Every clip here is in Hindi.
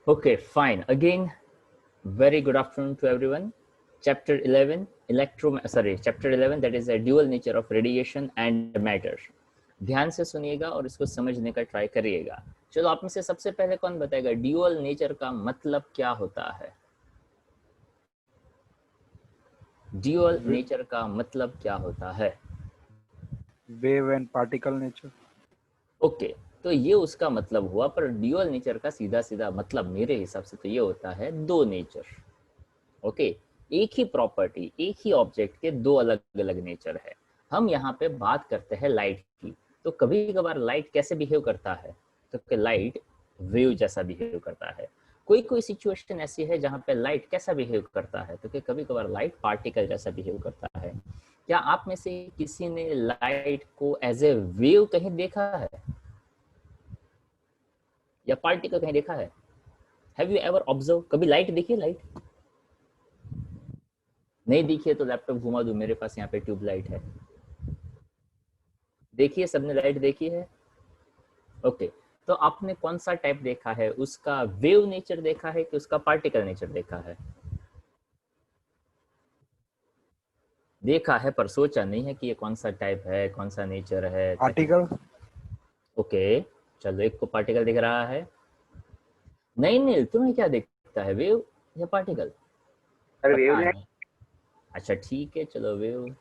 Okay, fine. Again, very good afternoon to everyone. Chapter 11, Chapter 11, that is a dual nature of radiation and matter. ध्यान से सुनिएगा और इसको समझने का ट्राई करिएगा. चलो, आप में से सबसे पहले कौन बताएगा ड्यूअल नेचर का मतलब क्या होता है? ड्यूअल नेचर का मतलब क्या होता है? Wave and particle nature. Okay, तो ये उसका मतलब हुआ, पर ड्यूअल नेचर का सीधा सीधा मतलब मेरे हिसाब से तो ये होता है दो नेचर. ओके, एक ही प्रॉपर्टी, एक ही ऑब्जेक्ट के दो अलग अलग नेचर है. हम यहाँ पे बात करते हैं लाइट की. तो कभी कभार लाइट कैसे बिहेव करता है? तो लाइट वेव जैसा बिहेव करता है. कोई कोई सिचुएशन ऐसी है जहाँ पे लाइट कैसा बिहेव करता है? तो कभी कभार लाइट पार्टिकल जैसा बिहेव करता है. क्या आप में से किसी ने लाइट को एज ए वेव कहीं देखा है या पार्टिकल कहीं देखा है? Have you ever observe? कभी लाइट देखी है? लाइट नहीं दिखी है तो लैपटॉप घुमा दूं, मेरे पास यहाँ पे ट्यूब लाइट है. देखिए, सबने लाइट देखी है. ओके, तो आपने कौन सा टाइप देखा है? उसका वेव नेचर देखा है कि उसका पार्टिकल नेचर देखा है? देखा है पर सोचा नहीं है कि ये कौन सा टाइप है, कौन सा नेचर है. पार्टिकल. ओके, चलो, एक को पार्टिकल दिख रहा है. नहीं नहीं, तुम्हें क्या दिखता है, वेव या पार्टिकल? वेव है. अच्छा ठीक है, चलो वेव.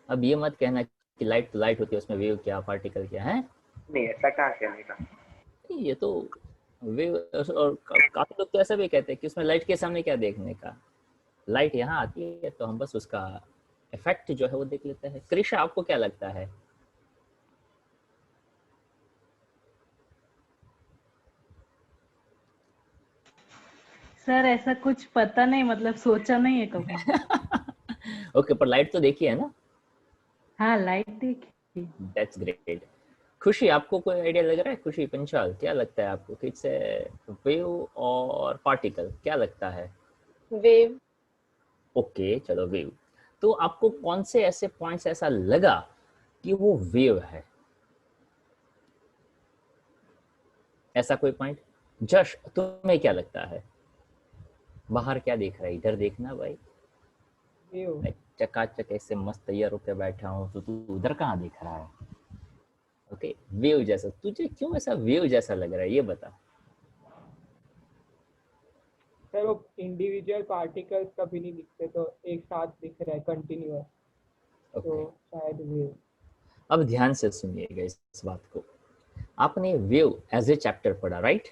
अब ये मत कहना कि लाइट तो लाइट होती है, उसमें वेव क्या पार्टिकल क्या है. नहीं, ऐसा कहाँ कहने का. ये तो वेव. और काफी लोग तो ऐसा भी कहते हैं कि उसमें लाइट के सामने क्या देखने का. लाइट यहाँ आती है तो हम बस उसका इफेक्ट जो है वो देख लेते हैं. कृषा, आपको क्या लगता है? सर ऐसा कुछ पता नहीं, मतलब सोचा नहीं है कभी. ओके, पर लाइट तो देखी है ना? हाँ, लाइट देखी. That's great. खुशी, आपको कोई आइडिया लग रहा है? खुशी पंचाल, क्या लगता है आपको कि इट्स वेव और पार्टिकल, क्या लगता है? वेव. ओके, चलो वेव. तो आपको कौन से ऐसे पॉइंट्स ऐसा लगा कि वो वेव है? ऐसा कोई पॉइंट? जश, तुम्हें क्या लगता है? बाहर क्या देख रहा है? इधर देखना भाई. मैं चकाचक ऐसे मस्त तैयार होकर बैठा हूँ तो तू उधर कहाँ देख रहा है? ओके, वेव जैसा. तुझे क्यों ऐसा वेव जैसा लग रहा है, ये बता. सर वो इंडिविजुअल पार्टिकल्स कभी नहीं दिखते, तो एक साथ दिख रहा है कंटिन्यूअस. तो शायद वेव. अब ध्यान से सुनिएगा इस बात को. आपने वेव एज ए चैप्टर पढ़ा, राइट?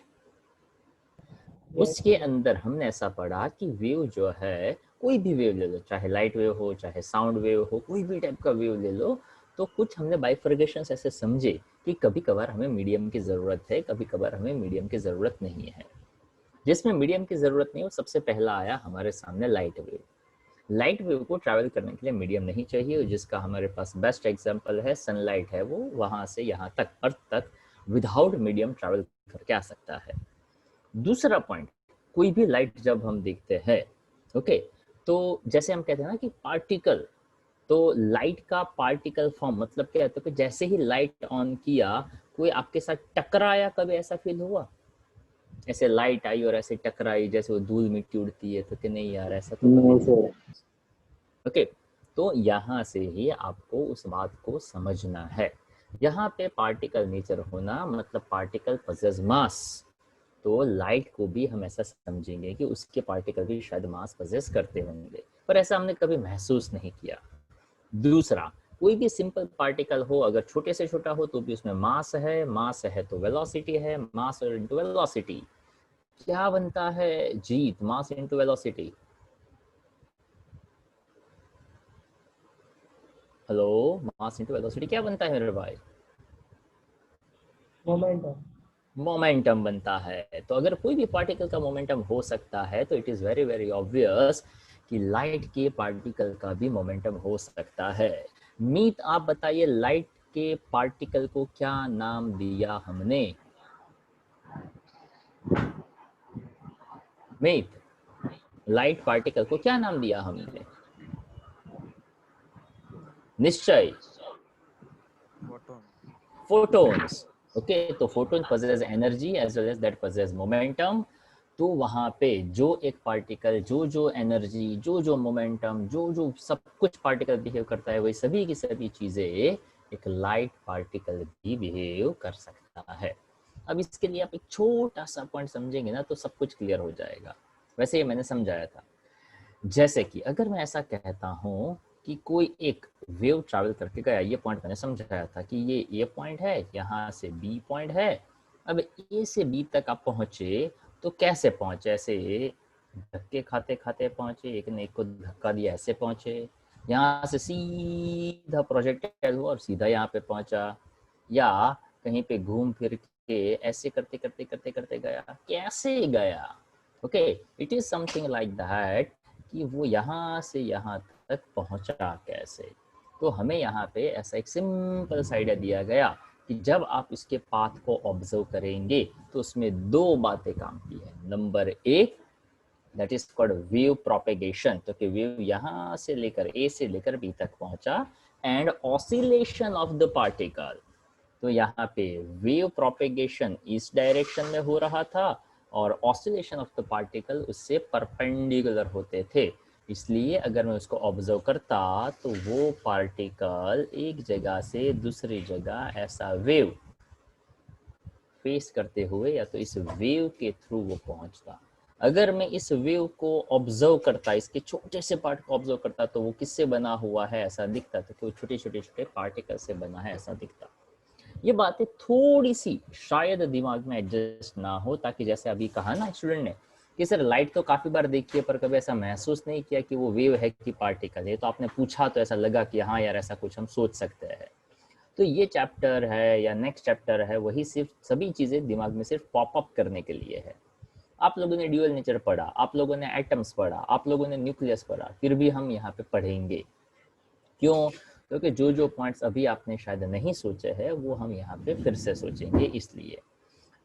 उसके अंदर हमने ऐसा पढ़ा कि वेव जो है, कोई भी वेव ले लो, चाहे लाइट वेव हो, चाहे साउंड वेव हो, कोई भी टाइप का वेव ले लो, तो कुछ हमने बाइफर्गेशंस ऐसे समझे कि कभी कभार हमें मीडियम की जरूरत है, कभी कभार हमें मीडियम की जरूरत नहीं है. जिसमें मीडियम की जरूरत नहीं, वो सबसे पहला आया हमारे सामने लाइट वेव. लाइट वेव को ट्रैवल करने के लिए मीडियम नहीं चाहिए, जिसका हमारे पास बेस्ट एग्जांपल है सनलाइट है. वो वहां से यहाँ तक, अर्थ तक विदाउट मीडियम ट्रैवल करके आ सकता है. दूसरा पॉइंट, कोई भी लाइट जब हम देखते हैं, ओके, तो जैसे हम कहते हैं ना कि पार्टिकल, तो लाइट का पार्टिकल फॉर्म मतलब क्या है? तो कि जैसे ही लाइट ऑन किया, कोई आपके साथ टकराया, कभी ऐसा फील हुआ? ऐसे लाइट आई और ऐसे टकराई, जैसे वो धूल मिट्टी उड़ती है, तो कि नहीं यार, ऐसा तो नहीं. ओके, तो यहाँ से ही आपको उस बात को समझना है. यहाँ पे पार्टिकल नेचर होना मतलब पार्टिकल पजेस मास. तो लाइट को भी हम ऐसा समझेंगे कि उसके पार्टिकल भी शायद मास पजेस करते होंगे, पर ऐसा हमने कभी महसूस नहीं किया. दूसरा, कोई भी सिंपल पार्टिकल हो, अगर छोटे से छोटा हो तो भी उसमें मास है. मास है तो वेलोसिटी है. मास इनटू वेलोसिटी क्या बनता है Jeet? Mass into velocity. Hello, mass into velocity क्या बनता है मेरे भाई? मोमेंटम. मोमेंटम बनता है. तो अगर कोई भी पार्टिकल का मोमेंटम हो सकता है, तो it is very very obvious कि लाइट के पार्टिकल का भी मोमेंटम हो सकता है. मीत, आप बताइए, लाइट के पार्टिकल को क्या नाम दिया हमने? मीत, लाइट पार्टिकल को क्या नाम दिया हमने? निश्चय. फोटोन्स. ओके, तो photon possess energy as well as that possess momentum. तो वहां पे जो एक पार्टिकल, जो एनर्जी, जो मोमेंटम, जो सब कुछ पार्टिकल बिहेव करता है, वही सभी की सभी चीजें एक लाइट पार्टिकल भी बिहेव कर सकता है। अब इसके लिए आप एक छोटा सा पॉइंट समझेंगे ना तो सब कुछ क्लियर हो जाएगा। वैसे ये मैंने समझाया था, जैसे कि अगर मैं ऐसा कहता हूँ कि कोई एक वेव ट्रैवल करके गया, ये पॉइंट मैंने समझाया था कि ये पॉइंट है, यहाँ से बी पॉइंट है। अब ए से बी तक आप पहुंचे तो कैसे पहुंचे? ऐसे धक्के खाते खाते पहुंचे, एक ने एक को धक्का दिया, ऐसे पहुंचे। यहाँ से सीधा प्रोजेक्टाइल हुआ और सीधा यहाँ पे पहुंचा, या कहीं पे घूम फिर के ऐसे करते करते करते करते गया, कैसे गया? Okay, it is something like that कि वो यहाँ से यहाँ तक पहुंचा कैसे। तो हमें यहाँ पे ऐसा एक सिंपल सा आइडिया दिया गया कि जब आप इसके पाथ को ऑब्जर्व करेंगे तो उसमें दो बातें काम की है। नंबर एक, that is called wave propagation, तो कि वेव यहाँ से लेकर ए से लेकर बी तक पहुंचा, and oscillation of the particle. तो यहाँ पे वेव प्रोपेगेशन इस डायरेक्शन में हो रहा था और ऑसिलेशन ऑफ द पार्टिकल उससे परपेंडिकुलर होते थे। इसलिए अगर मैं उसको ऑब्जर्व करता तो वो पार्टिकल एक जगह से दूसरी जगह ऐसा वेव फेस करते हुए या तो इस वेव के थ्रू वो पहुंचता। अगर मैं इस वेव को ऑब्जर्व करता, इसके छोटे से पार्ट को ऑब्जर्व करता, तो वो किससे बना हुआ है ऐसा दिखता, तो वो छोटे छोटे छोटे पार्टिकल से बना है ऐसा दिखता। ये बातें थोड़ी सी शायद दिमाग में एडजस्ट ना हो, ताकि जैसे अभी कहा ना स्टूडेंट ने कि सर लाइट तो काफी बार देखी है पर कभी ऐसा महसूस नहीं किया कि वो वेव है कि पार्टिकल है। तो आपने पूछा तो ऐसा लगा कि हाँ यार ऐसा कुछ हम सोच सकते हैं। तो ये चैप्टर है या नेक्स्ट चैप्टर है, वही सिर्फ सभी चीजें दिमाग में सिर्फ पॉप अप करने के लिए है। आप लोगों ने ड्यूअल नेचर पढ़ा, आप लोगों ने एटम्स पढ़ा, आप लोगों ने न्यूक्लियस पढ़ा, फिर भी हम यहाँ पे पढ़ेंगे। क्यों? क्योंकि जो पॉइंट्स अभी आपने शायद नहीं सोचे हैं वो हम यहाँ पे फिर से सोचेंगे। इसलिए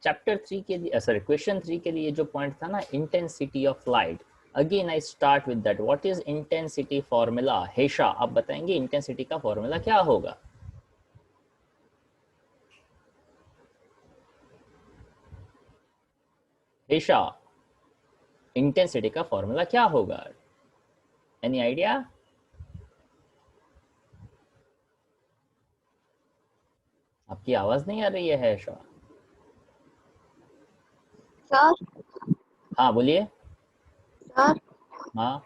चैप्टर 3 के लिए, सॉरी क्वेश्चन 3 के लिए जो पॉइंट था ना, intensity of light, again I start with that. What is intensity formula? Hesha आप बताएंगे इंटेंसिटी का फॉर्मूला क्या होगा? हेशा, इंटेंसिटी का फॉर्मूला क्या होगा? Any idea? आपकी आवाज नहीं आ रही है हेशा। सर। हाँ बोलिए। सर। हाँ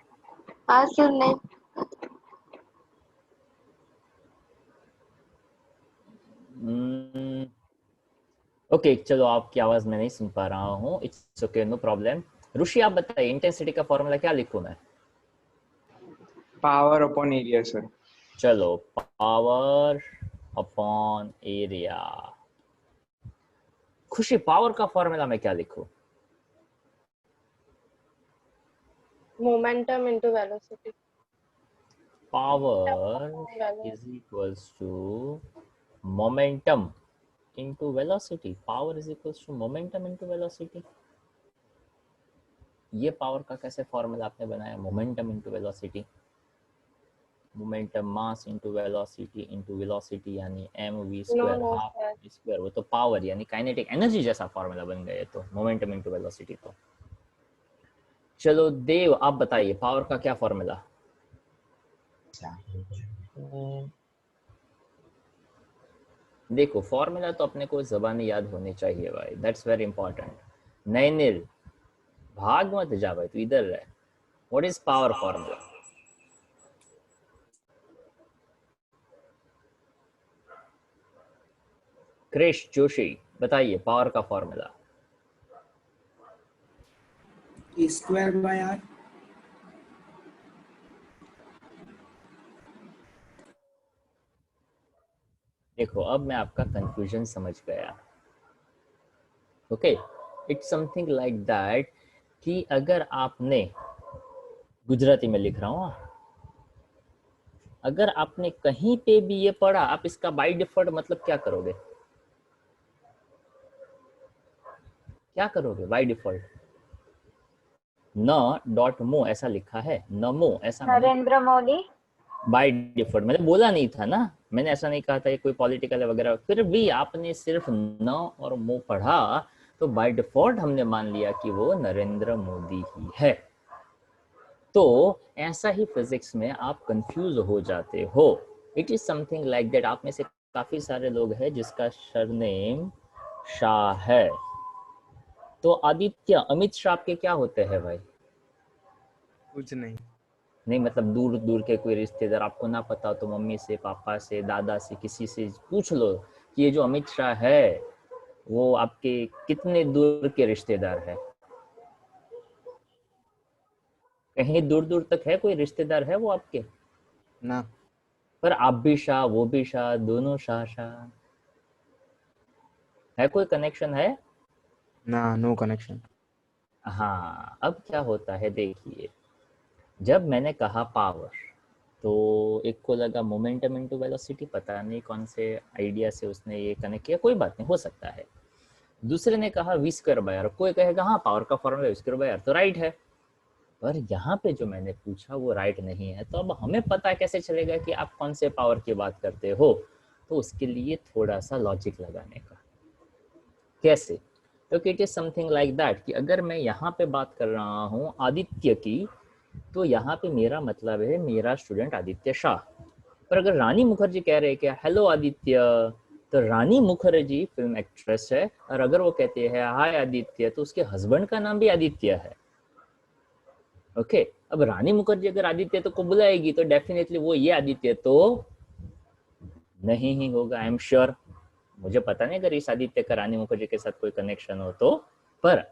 आज सर नहीं। ओके चलो, आपकी आवाज मैं नहीं सुन पा रहा हूँ, it's okay, no problem. Rishi आप बताइए इंटेंसिटी का फॉर्मूला क्या लिखूं मैं? Power upon area sir. चलो, power upon area. Khushi, power का फॉर्मूला मैं क्या लिखूं? Momentum into velocity. Power is equals to momentum into velocity. Power is equals to momentum into velocity. ये पावर का कैसे फॉर्मूला आपने बनाया? Momentum into velocity, momentum mass into velocity into velocity, यानी mv स्क्वायर हाफ स्क्वायर, वो तो पावर यानी काइनेटिक एनर्जी जैसा फॉर्मूला बन गया। तो मोमेंटम इंटू वेलोसिटी। तो चलो देव आप बताइए पावर का क्या फॉर्मूला? देखो फॉर्मूला तो अपने को ज़बानी याद होनी चाहिए भाई, दैट्स वेरी इंपॉर्टेंट। नैनिल भाग मत जा भाई, तू इधर रह। What is power formula? Krish Joshi बताइए पावर का फॉर्मूला। Square by are. देखो अब मैं आपका कंफ्यूजन समझ गया। Okay, it's something like that कि अगर आपने, गुजराती में लिख रहा हूँ, अगर आपने कहीं पे भी ये पढ़ा, आप इसका बाय डिफॉल्ट मतलब क्या करोगे? क्या करोगे बाय डिफॉल्ट? न डॉट मो ऐसा लिखा है, नमो ऐसा नरेंद्र मोदी बाय डिफॉल्ट। मैंने बोला नहीं था ना, मैंने ऐसा नहीं कहा था ये कोई पॉलिटिकल है वगैरह, फिर भी आपने सिर्फ न और मो पढ़ा तो बाय डिफॉल्ट हमने मान लिया कि वो नरेंद्र मोदी ही है। तो ऐसा ही फिजिक्स में आप कंफ्यूज हो जाते हो। It is something like that. आप में से काफी सारे लोग हैं जिसका सरनेम शाह है। तो आदित्य, अमित शाह आपके क्या होते हैं भाई? कुछ नहीं। नहीं मतलब दूर दूर के कोई रिश्तेदार, आपको ना पता हो तो मम्मी से, पापा से, दादा से, किसी से पूछ लो कि ये जो अमित शाह है वो आपके कितने दूर के रिश्तेदार है। कहीं दूर दूर तक है कोई रिश्तेदार है वो आपके? ना। पर आप भी शाह, वो भी शाह, दोनों शाह शाह है, कोई कनेक्शन है? ना, नो कनेक्शन। हाँ, अब क्या होता है देखिए, जब मैंने कहा पावर तो एक को लगा मोमेंटम इनटू वेलोसिटी, पता नहीं कौन से आइडिया से उसने ये कनेक्ट किया, कोई बात नहीं, हो सकता है। दूसरे ने कहा वी स्क्वायर बाय आर, कोई कहेगा हाँ पावर का formula V square by R, तो राइट है। पर यहाँ पे जो मैंने पूछा वो राइट नहीं है। तो अब हमें पता कैसे चलेगा कि आप कौन से पावर की बात करते हो? तो उसके लिए थोड़ा सा लॉजिक लगाने का। कैसे? क्योंकि it is something like that कि अगर मैं यहाँ पे बात कर रहा हूँ आदित्य की, तो यहाँ पे मेरा मतलब है मेरा स्टूडेंट आदित्य शाह। पर अगर रानी मुखर्जी कह रहे हैं कि हेलो आदित्य, तो रानी मुखर्जी फिल्म एक्ट्रेस है, और अगर वो कहते हैं हाय आदित्य, तो उसके हस्बैंड का नाम भी आदित्य है। ओके, अब रानी मुखर्जी अगर आदित्य तो को बुलाएगी तो डेफिनेटली वो ये आदित्य तो नहीं ही होगा, आई एम श्योर। मुझे पता नहीं अगर इस आदित्य का रानी मुखर्जी के साथ कोई कनेक्शन हो तो, पर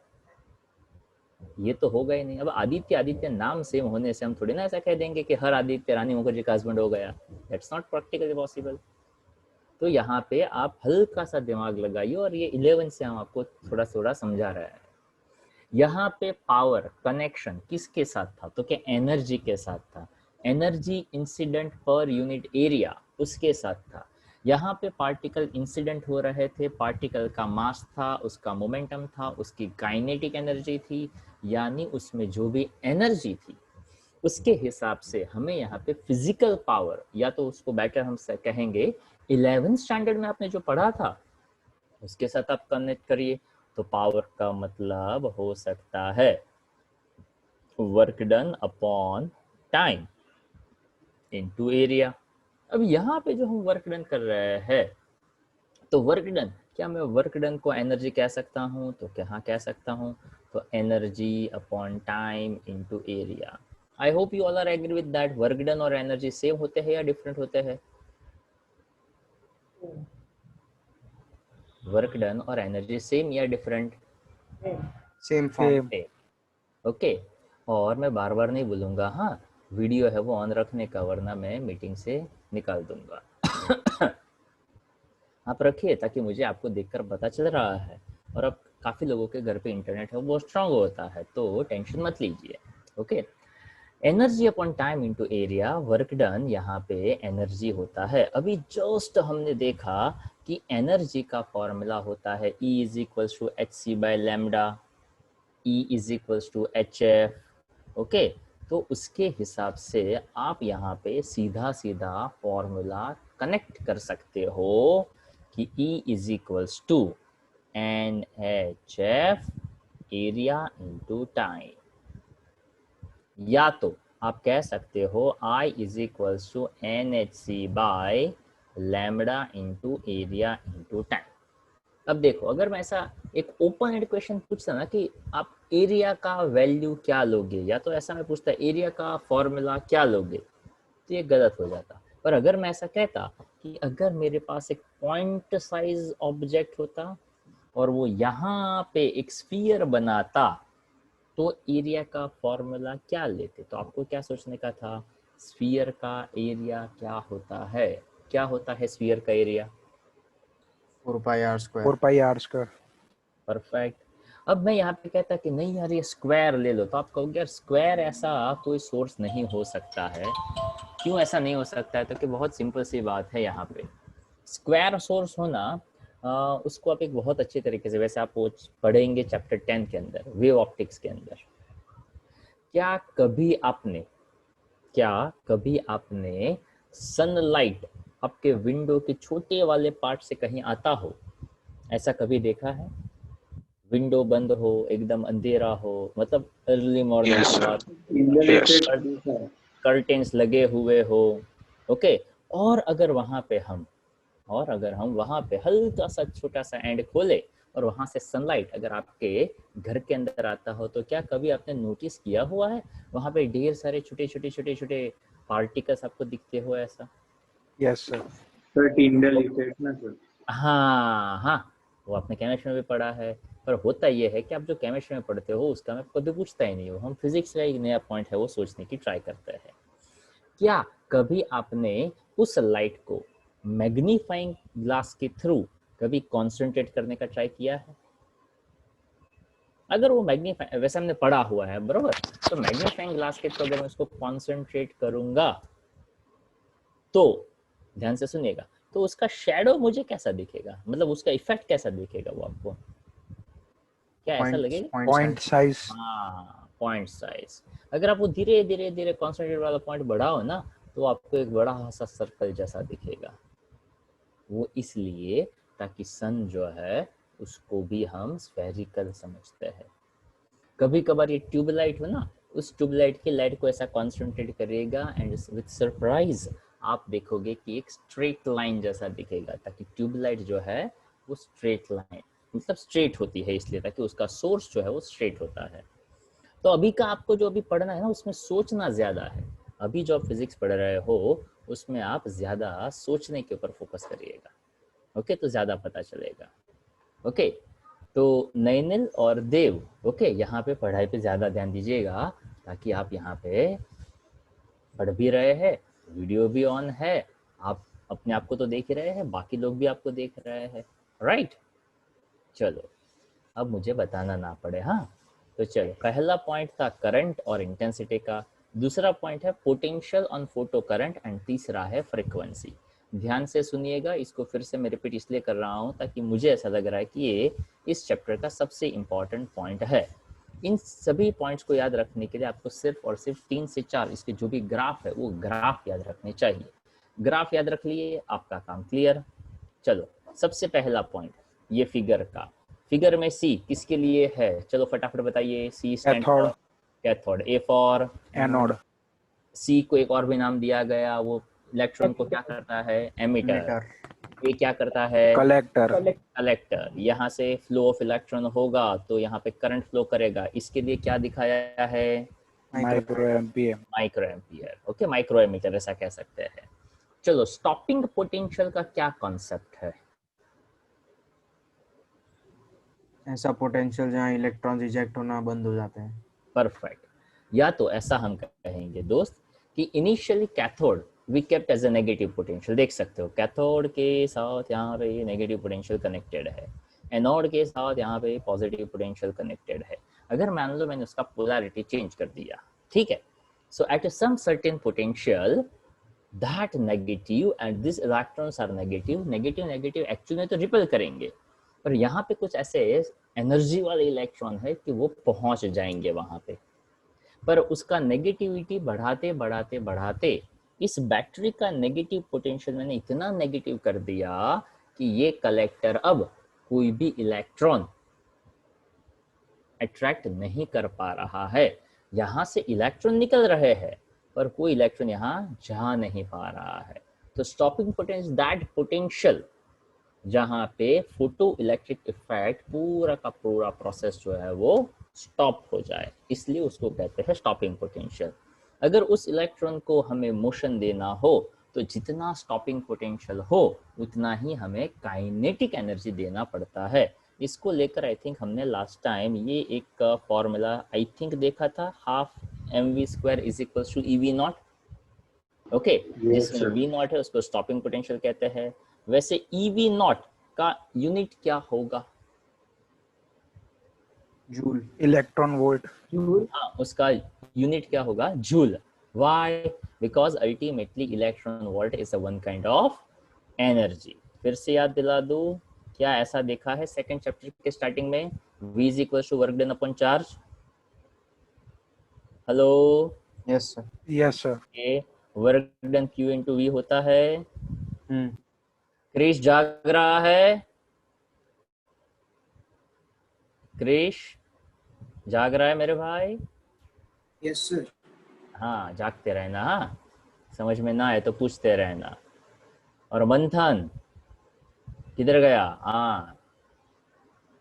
ये तो होगा ही नहीं। अब आदित्य आदित्य नाम सेम होने से हम थोड़ी ना ऐसा कह देंगे कि हर आदित्य रानी मुखर्जी का हस्बैंड हो गया। That's not practically possible. तो यहाँ पे आप हल्का सा दिमाग लगाइए, और ये 11 से हम आपको थोड़ा थोड़ा समझा रहा है। यहाँ पे पावर कनेक्शन किसके साथ था? तो क्या एनर्जी के साथ था। Energy incident per unit area उसके साथ था। यहाँ पे पार्टिकल इंसिडेंट हो रहे थे, पार्टिकल का मास था, उसका मोमेंटम था, उसकी काइनेटिक एनर्जी थी, यानी उसमें जो भी एनर्जी थी उसके हिसाब से हमें यहाँ पे फिजिकल पावर, या तो उसको बेटर हम कहेंगे 11th स्टैंडर्ड में आपने जो पढ़ा था उसके साथ आप कनेक्ट करिए। तो पावर का मतलब हो सकता है work done upon time into area. अब यहाँ पे जो हम वर्क डन कर रहे हैं, तो वर्क डन, क्या मैं वर्क डन को एनर्जी कह सकता हूँ? तो क्या कह सकता हूँ? तो energy upon time into area. I hope you all are agree with that. Work done और एनर्जी सेम होते हैं या डिफरेंट होते हैं? वर्क डन और एनर्जी सेम या डिफरेंट? Same form. ओके, और मैं बार बार नहीं बोलूँगा, हाँ वीडियो है वो ऑन रखने का, वरना मैं मीटिंग से निकाल दूंगा। आप रखिए ताकि मुझे आपको देखकर पता चल रहा है। और अब काफ़ी लोगों के घर पे इंटरनेट है वो स्ट्रांग होता है, तो टेंशन मत लीजिए। Okay, energy upon time into area, work done यहाँ पे एनर्जी होता है। अभी जस्ट हमने देखा कि एनर्जी का फॉर्मूला होता है E is equals to H C by lambda, E is equals to H F. Okay, तो उसके हिसाब से आप यहाँ पे सीधा सीधा फॉर्मूला कनेक्ट कर सकते हो कि E is equals to N H F area into time, या तो आप कह सकते हो I is equals to N H C by lambda into area into time. अब देखो, अगर मैं ऐसा एक ओपन एंड क्वेश्चन पूछता ना कि आप एरिया का वैल्यू क्या लोगे, या तो ऐसा मैं पूछता एरिया का फॉर्मूला क्या लोगे, तो ये गलत हो जाता। पर अगर मैं ऐसा कहता कि अगर मेरे पास एक पॉइंट साइज ऑब्जेक्ट होता और वो यहाँ पे एक स्फीयर बनाता, तो एरिया का फॉर्मूला क्या लेते? तो आपको क्या सोचने का था? स्फीयर का एरिया क्या होता है? क्या होता है स्फीयर का area? 4 pi R square. 4 pi R square. Perfect. अब मैं यहाँ पे कहता कि नहीं यार ये स्क्वायर ले लो, तो आप कहोगे यार स्क्वायर ऐसा कोई सोर्स नहीं हो सकता है। क्यों ऐसा नहीं हो सकता है? तो कि बहुत सिंपल सी बात है, यहाँ पे स्क्वायर सोर्स होना उसको आप एक बहुत अच्छे तरीके से, वैसे आप वो पढ़ेंगे चैप्टर 10 के अंदर, वेव ऑप्टिक्स के अंदर। क्या कभी आपने सनलाइट आपके विंडो के छोटे वाले पार्ट से कहीं आता हो, ऐसा कभी देखा है? विंडो बंद हो, एकदम अंधेरा हो, मतलब early morning Yes, sir. Yes. Curtains लगे हुए हो, ओके। और अगर वहां पे हम वहां पे हल्का सा छोटा सा एंड खोले और वहां से सनलाइट अगर आपके घर के अंदर आता हो, तो क्या कभी आपने नोटिस किया हुआ है वहां पे ढेर सारे छोटे छोटे छोटे छोटे पार्टिकल्स आपको दिखते हो ऐसा? Yes sir. Sir Tyndall effect ना सर। हाँ हाँ, वो आपने केमिस्ट्री में भी पढ़ा है। पर होता ये है कि आप जो केमिस्ट्री में पढ़ते हो उसका मैं कभी पूछता ही नहीं हूँ, हम फिजिक्स का एक नया पॉइंट है वो सोचने की ट्राई करते हैं। क्या कभी आपने उस लाइट को मैग्नीफाइंग ग्लास के थ्रू कभी कॉन्सेंट्रेट करने का ट्राई किया है? अगर वो मैग्नीफाइंग, वैसे हमने पढ़ा हुआ है बरोबर, तो मैग्नीफाइंग ग्लास के थ्रू अगर मैं उसको कॉन्सेंट्रेट करूंगा तो ध्यान से सुनिएगा, तो उसका शेडो मुझे कैसा दिखेगा, मतलब उसका इफेक्ट कैसा दिखेगा वो आपको, क्या ऐसा लगेगा? Point size. हाँ, पॉइंट साइज। अगर आप वो धीरे धीरे धीरे कॉन्सेंट्रेट वाला पॉइंट बढ़ाओ ना, तो आपको एक बड़ा सा सर्कल जैसा दिखेगा। वो इसलिए ताकि सन जो है उसको भी हम स्फेरिकल समझते हैं। कभी कभार ये ट्यूबलाइट हो ना, उस ट्यूबलाइट की लाइट को ऐसा कॉन्सेंट्रेट करेगा एंड विद सरप्राइज आप देखोगे कि एक स्ट्रेट लाइन जैसा दिखेगा, ताकि ट्यूबलाइट जो है वो स्ट्रेट लाइन मतलब स्ट्रेट होती है, इसलिए ताकि उसका सोर्स जो है वो स्ट्रेट होता है। तो अभी का आपको जो अभी पढ़ना है ना, उसमें सोचना ज्यादा है। अभी जो आप फिजिक्स पढ़ रहे हो उसमें आप ज्यादा सोचने के ऊपर फोकस करिएगा, ओके, तो ज्यादा पता चलेगा, ओके। तो नैनिल और देव, ओके, यहाँ पे पढ़ाई पे ज्यादा ध्यान दीजिएगा, ताकि आप यहाँ पे पढ़ भी रहे हैं, वीडियो भी ऑन है, आप अपने आप को तो देख ही रहे हैं, बाकी लोग भी आपको देख रहे हैं, राइट। चलो अब मुझे बताना ना पड़े, हाँ। तो चलो, पहला पॉइंट था करंट और इंटेंसिटी का, दूसरा पॉइंट है potential on photo current and तीसरा है फ्रीक्वेंसी। ध्यान से सुनिएगा, इसको फिर से मैं रिपीट इसलिए कर रहा हूँ ताकि मुझे ऐसा लग रहा है कि ये इस चैप्टर का सबसे इंपॉर्टेंट पॉइंट है। इन सभी पॉइंट्स को याद रखने के लिए आपको सिर्फ और सिर्फ 3 से 4 इसके जो भी ग्राफ है वो ग्राफ याद रखने चाहिए। ग्राफ याद रख लिए, आपका काम क्लियर। चलो, सबसे पहला पॉइंट ये फिगर का, फिगर में सी किसके लिए है, चलो फटाफट बताइए। C stand for cathode, A for anode, C को एक और भी नाम दिया गया, वो इलेक्ट्रॉन को क्या करता है, एमिटर। ये क्या करता है, कलेक्टर। यहाँ से फ्लो ऑफ इलेक्ट्रॉन होगा तो यहाँ पे करंट फ्लो करेगा, इसके लिए क्या दिखाया है, micro ampere, okay, micro ammeter ऐसा कह सकते हैं। चलो, स्टॉपिंग पोटेंशियल का क्या कॉन्सेप्ट है? ऐसा पोटेंशियल जहाँ इलेक्ट्रॉन्स इजेक्ट होना बंद हो जाते हैं। परफेक्ट। या तो ऐसा हम कहेंगे दोस्त कि initially cathode we kept as a negative potential, देख सकते हो कैथोड के साथ यहाँ पे नेगेटिव पोटेंशियल कनेक्टेड है, एनोड के साथ यहाँ पे पॉजिटिव पोटेंशियल कनेक्टेड है। अगर मान लो मैंने उसका पोलैरिटी चेंज कर दिया, ठीक है, so at some certain potential that negative and this electrons are negative, negative negative actually में तो रिपेल करेंगे, पर यहाँ पे कुछ ऐसे एनर्जी वाले इलेक्ट्रॉन है कि वो पहुंच जाएंगे वहां पे, पर उसका नेगेटिविटी बढ़ाते बढ़ाते बढ़ाते इस बैटरी का नेगेटिव पोटेंशियल मैंने इतना नेगेटिव कर दिया कि ये कलेक्टर अब कोई भी इलेक्ट्रॉन अट्रैक्ट नहीं कर पा रहा है। यहाँ से इलेक्ट्रॉन निकल रहे हैं पर कोई इलेक्ट्रॉन यहाँ जा नहीं पा रहा है। तो स्टॉपिंग पोटेंशियल, दैट पोटेंशियल जहाँ पे फोटो इलेक्ट्रिक इफेक्ट पूरा का पूरा प्रोसेस जो है वो स्टॉप हो जाए, इसलिए उसको कहते हैं स्टॉपिंग पोटेंशियल। अगर उस इलेक्ट्रॉन को हमें मोशन देना हो तो जितना स्टॉपिंग पोटेंशियल हो उतना ही हमें काइनेटिक एनर्जी देना पड़ता है। इसको लेकर आई थिंक हमने लास्ट टाइम ये एक फॉर्मूला आई थिंक देखा था, half mv² is equals to ev naught, okay, जिसमें v नॉट है उसको स्टॉपिंग पोटेंशियल कहते हैं। वैसे ev नॉट का यूनिट क्या होगा, जूल, इलेक्ट्रॉन वोल्ट। हाँ, उसका यूनिट क्या होगा, joule. Why? Because ultimately electron volt is a one kind of energy. फिर से याद दिला दूं, क्या ऐसा देखा है सेकंड चैप्टर के स्टार्टिंग में, V is equals to work done upon charge? Hello, yes sir, yes sir. ये work done Q into V होता है। क्रिश जाग रहा है? क्रिश जाग रहा है मेरे भाई? Yes sir. हाँ जागते रहना, हाँ समझ में ना आए तो पूछते रहना। और मंथन किधर गया? हाँ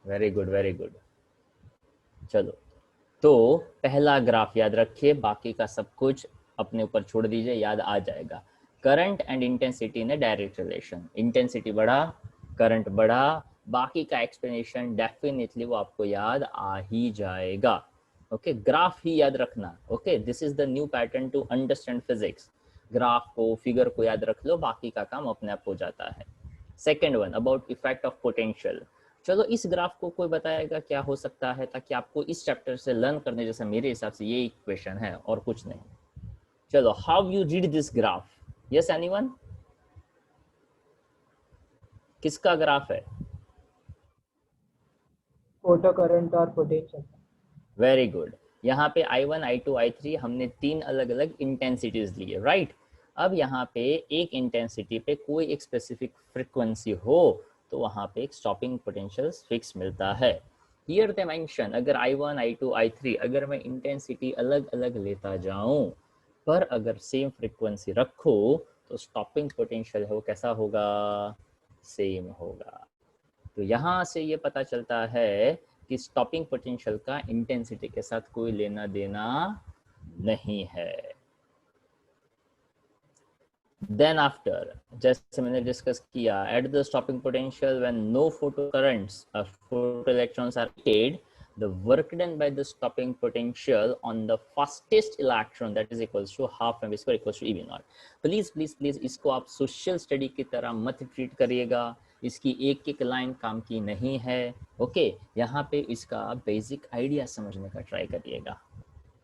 वेरी गुड वेरी गुड। चलो तो पहला ग्राफ याद रखिए, बाकी का सब कुछ अपने ऊपर छोड़ दीजिए, याद आ जाएगा। करंट एंड इंटेंसिटी ने डायरेक्ट रिलेशन, इंटेंसिटी बढ़ा करंट बढ़ा, बाकी का एक्सप्लेनेशन डेफिनेटली वो आपको याद आ ही जाएगा। ओके ग्राफ ही याद रखना। Okay this is the new pattern to understand physics. Graph को फिगर को याद रख लो, बाकी का काम अपने आप हो जाता है। Second one about effect of potential. चलो इस ग्राफ को कोई बताएगा क्या हो सकता है, ताकि आपको इस चैप्टर से लर्न करने जैसा मेरे हिसाब से ये इक्वेशन है और कुछ नहीं। चलो how you read this graph? Yes anyone? किसका ग्राफ है? फोटो करंट और पोटेंशियल। Very good. यहाँ पे I1 I2 I3 हमने 3 अलग अलग इंटेंसिटीज लिए, राइट? अब यहाँ पे एक इंटेंसिटी पे कोई एक स्पेसिफिक फ्रीक्वेंसी हो तो वहाँ पे एक स्टॉपिंग पोटेंशियल फिक्स मिलता है। हियर दे मेंशन अगर I1 I2 I3 अगर मैं इंटेंसिटी अलग अलग लेता जाऊं पर अगर सेम फ्रीक्वेंसी रखो तो स्टॉपिंग पोटेंशियल है वो कैसा होगा? सेम होगा। तो यहाँ से ये पता चलता है कि स्टॉपिंग पोटेंशियल का इंटेंसिटी के साथ कोई लेना देना नहीं है। देन आफ्टर जैसे मैंने डिस्कस किया, at the stopping potential when no photo currents और photo electrons are emitted, the work done by the stopping potential on the fastest electron that is equals to half mv square equals to ev naught. Please please please इसको आप सोशल स्टडी की तरह मत ट्रीट करिएगा, इसकी एक एक लाइन काम की नहीं है। ओके यहाँ पे इसका बेसिक आइडिया समझने का ट्राई करिएगा।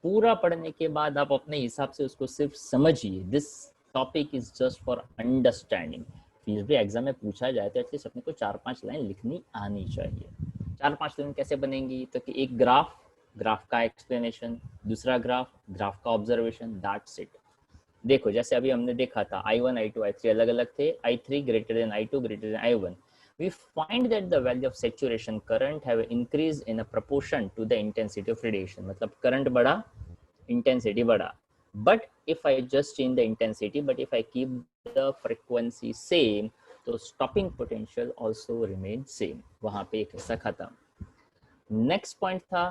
पूरा पढ़ने के बाद आप अपने हिसाब से उसको सिर्फ समझिए। This topic is just for understanding. फिर भी एग्जाम में पूछा जाए तो एटलीस्ट अपने को 4-5 लाइन लिखनी आनी चाहिए। 4-5 लाइन कैसे बनेंगी? तो कि एक ग्राफ, ग्राफ का एक्सप्लेनेशन, दूसरा ग्राफ, ग्राफ का ऑब्जर्वेशन, दैट्स इट। देखो जैसे अभी हमने देखा था I1 I2 I3 अलग अलग थे, I3 greater than I2 greater than I1. We find that the value of saturation current have increased in a proportion to the intensity of radiation. मतलब करंट बढ़ा, इंटेंसिटी बढ़ा। But if I just change the intensity, but if I keep the frequency same, तो stopping potential also remains same. वहाँ पे एक हिस्सा खत्म। नेक्स्ट पॉइंट था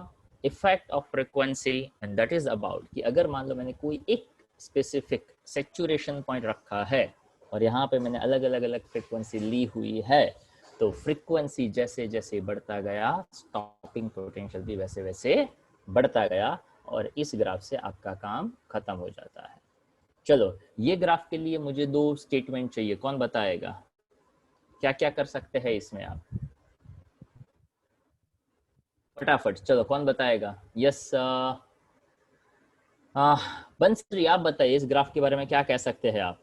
effect of frequency, and that is about कि अगर मान लो मैंने कोई एक स्पेसिफिक सैचुरेशन पॉइंट रखा है और यहाँ पे मैंने अलग अलग अलग फ्रीक्वेंसी ली हुई है, तो फ्रीक्वेंसी जैसे जैसे बढ़ता गया स्टॉपिंग पोटेंशियल भी वैसे वैसे बढ़ता गया और इस ग्राफ से आपका काम खत्म हो जाता है। चलो ये ग्राफ के लिए मुझे 2 स्टेटमेंट चाहिए, कौन बताएगा क्या क्या कर सकते हैं इसमें आप? फटाफट चलो कौन बताएगा? यस बंसरी आप बताइए इस ग्राफ के बारे में क्या कह सकते हैं आप?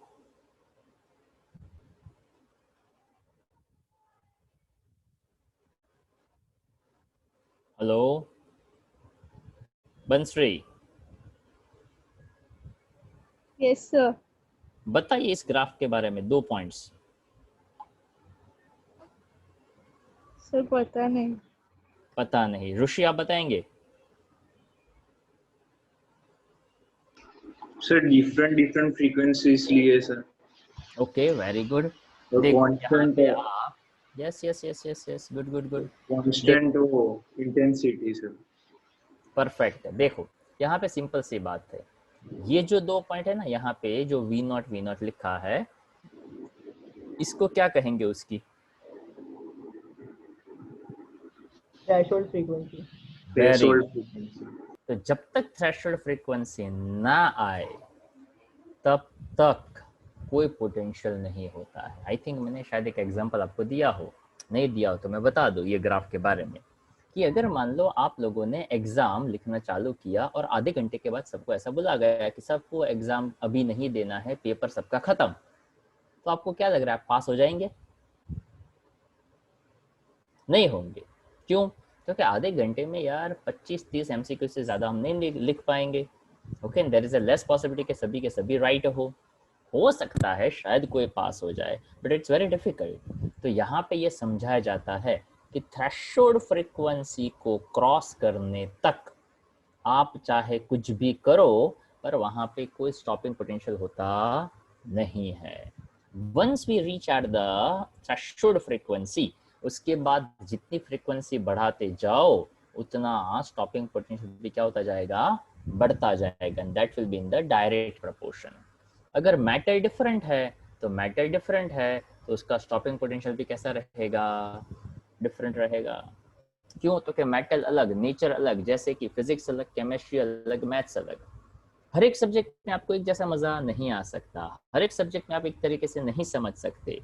हेलो बंसरी। Yes sir. बताइए इस ग्राफ के बारे में 2 पॉइंट्स। सर पता नहीं। पता नहीं। ऋषि आप बताएंगे? सर डिफरेंट फ्रीक्वेंसीज लिए सर। Okay very good. तो देखो यहाँ कांस्टेंट पे आप yes yes yes yes yes good good good constant हो इंटेंसिटी सर। परफेक्ट है। देखो यहाँ पे सिंपल सी बात है, ये जो 2 पॉइंट है ना, यहाँ पे जो V0 लिखा है इसको क्या कहेंगे उसकी? Threshold frequency. Threshold frequency. तो जब तक थ्रेशोल्ड फ्रीक्वेंसी ना आए तब तक कोई पोटेंशियल नहीं होता है। आई थिंक मैंने शायद एक एग्जांपल आपको दिया हो, नहीं दिया हो तो मैं बता दूं ये ग्राफ के बारे में कि अगर मान लो आप लोगों ने एग्जाम लिखना चालू किया और आधे घंटे के बाद सबको ऐसा बोला गया कि सबको एग्जाम अभी नहीं देना है, पेपर सबका खत्म, तो आपको क्या लग रहा है, पास हो जाएंगे? नहीं होंगे। क्यों? क्योंकि आधे घंटे में यार 25-30 MCQ से ज़्यादा हम नहीं लिख पाएंगे। Okay there is a less possibility कि सभी के सभी राइट हो सकता है शायद कोई पास हो जाए, बट इट्स वेरी डिफिकल्ट। तो यहाँ पे ये समझाया जाता है कि कि थ्रेशोल्ड फ्रीक्वेंसी को क्रॉस करने तक आप चाहे कुछ भी करो पर वहां पे कोई स्टॉपिंग पोटेंशियल होता नहीं है। Once we reach at the threshold frequency, उसके बाद जितनी फ्रीक्वेंसी बढ़ाते जाओ उतना स्टॉपिंग पोटेंशियल भी क्या होता जाएगा, बढ़ता जाएगा। That will be in the direct proportion. अगर मैटर डिफरेंट है तो मैटर डिफरेंट है तो उसका स्टॉपिंग पोटेंशियल भी कैसा रहेगा, डिफरेंट रहेगा। क्यों? तो कि मेटल अलग, नेचर अलग, जैसे कि फिजिक्स अलग, केमिस्ट्री अलग, मैथ्स अलग। हर एक सब्जेक्ट में आपको एक जैसा मजा नहीं आ सकता, हर एक सब्जेक्ट में आप एक तरीके से नहीं समझ सकते।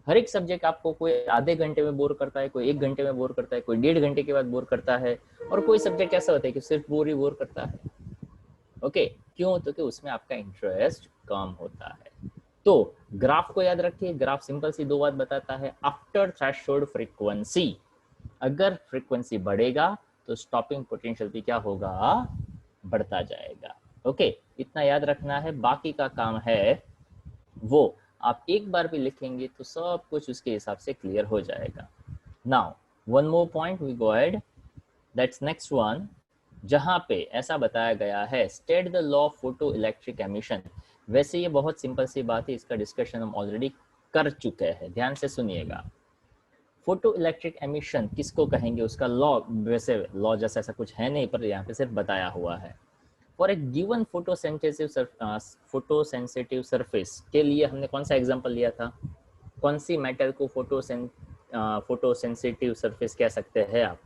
हर एक सब्जेक्ट आपको कोई आधे घंटे में बोर करता है, कोई 1 घंटे में बोर करता है, कोई 1.5 घंटे के बाद बोर करता है, और कोई सब्जेक्ट ऐसा होता है कि सिर्फ बोर ही बोर करता है। ओके, क्यों? तो कि उसमें आपका इंटरेस्ट कम होता है। तो ग्राफ को याद रखिए, ग्राफ सिंपल सी 2 बात बताता है। आफ्टर थ्रेशोल्ड फ्रीक्वेंसी, अगर फ्रीक्वेंसी बढ़ेगा तो स्टॉपिंग पोटेंशियल भी क्या होगा, बढ़ता जाएगा। ओके, इतना याद रखना है। बाकी का काम है वो आप एक बार भी लिखेंगे तो सब कुछ उसके हिसाब से क्लियर हो जाएगा। Now one more point we go ahead, that's next one, जहां पे ऐसा बताया गया है state the law of photo electric emission. वैसे ये बहुत सिंपल सी बात है, इसका डिस्कशन हम ऑलरेडी कर चुके हैं, ध्यान से सुनिएगा। फोटो इलेक्ट्रिक एमिशन किसको कहेंगे, उसका लॉ, वैसे लॉ जैसा ऐसा कुछ है नहीं पर यहाँ पे सिर्फ बताया हुआ है। For a given photosensitive surface के लिए हमने कौन सा एग्जांपल लिया था, कौन सी मेटल को फोटोसेंसिटिव सरफेस कह सकते हैं आप?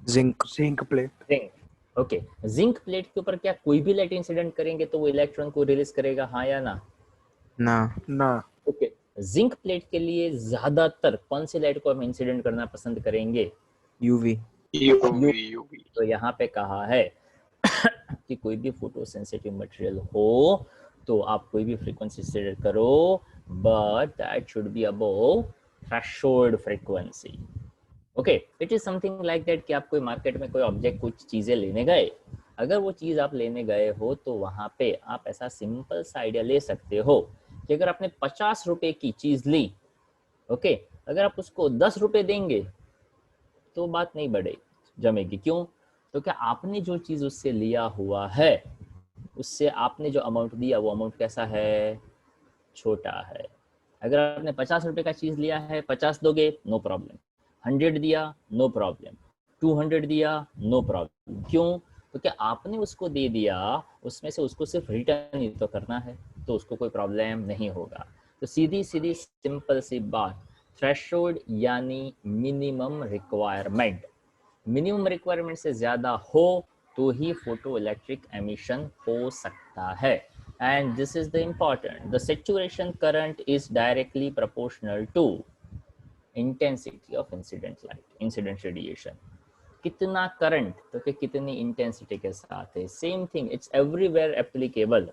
Zinc plate. Zinc. Okay, zinc plate के ऊपर क्या कोई भी लाइट इंसिडेंट करेंगे तो वो इलेक्ट्रॉन को रिलीज करेगा, हाँ या ना? ना। ओके, जिंक प्लेट के लिए ज्यादातर कौन सी लाइट को हम इंसिडेंट करना पसंद करेंगे? यूवी। तो यहाँ पे कहा है कि कोई भी फोटोसेंसिटिव मटेरियल हो तो आप कोई भी फ्रीक्वेंसी सेट करो, but that should be above threshold frequency. Okay, it is something like that कि आप कोई मार्केट में कोई ऑब्जेक्ट, कुछ चीजें लेने गए, अगर वो चीज आप लेने गए हो तो वहां पे आप ऐसा सिंपल सा आइडिया ले सकते हो कि अगर आपने 50 रुपए की चीज ली, ओके, अगर आप उसको 10 रुपए देंगे तो बात नहीं बढ़ेगी, जमेगी। क्यों? तो क्या आपने जो चीज उससे लिया हुआ है, उससे आपने जो अमाउंट दिया वो अमाउंट कैसा है, छोटा है। अगर आपने 50 रुपए का चीज लिया है, 50 दोगे नो प्रॉब्लम, 100 दिया नो प्रॉब्लम, 200 दिया नो प्रॉब्लम। क्यों? तो क्या आपने उसको दे दिया, उसमें से उसको सिर्फ रिटर्न ही तो करना है, तो उसको कोई प्रॉब्लम नहीं होगा। तो सीधी सीधी सिंपल सी बात, थ्रेशोल्ड यानी मिनिमम रिक्वायरमेंट, मिनिमम रिक्वायरमेंट से ज्यादा हो तो ही फोटो इलेक्ट्रिक एमिशन हो सकता है। And this is the important, the saturation current is directly proportional to intensity of incident light, incident radiation. कितना करंट तो कि कितनी इंटेंसिटी के साथ है, same thing, it's everywhere applicable.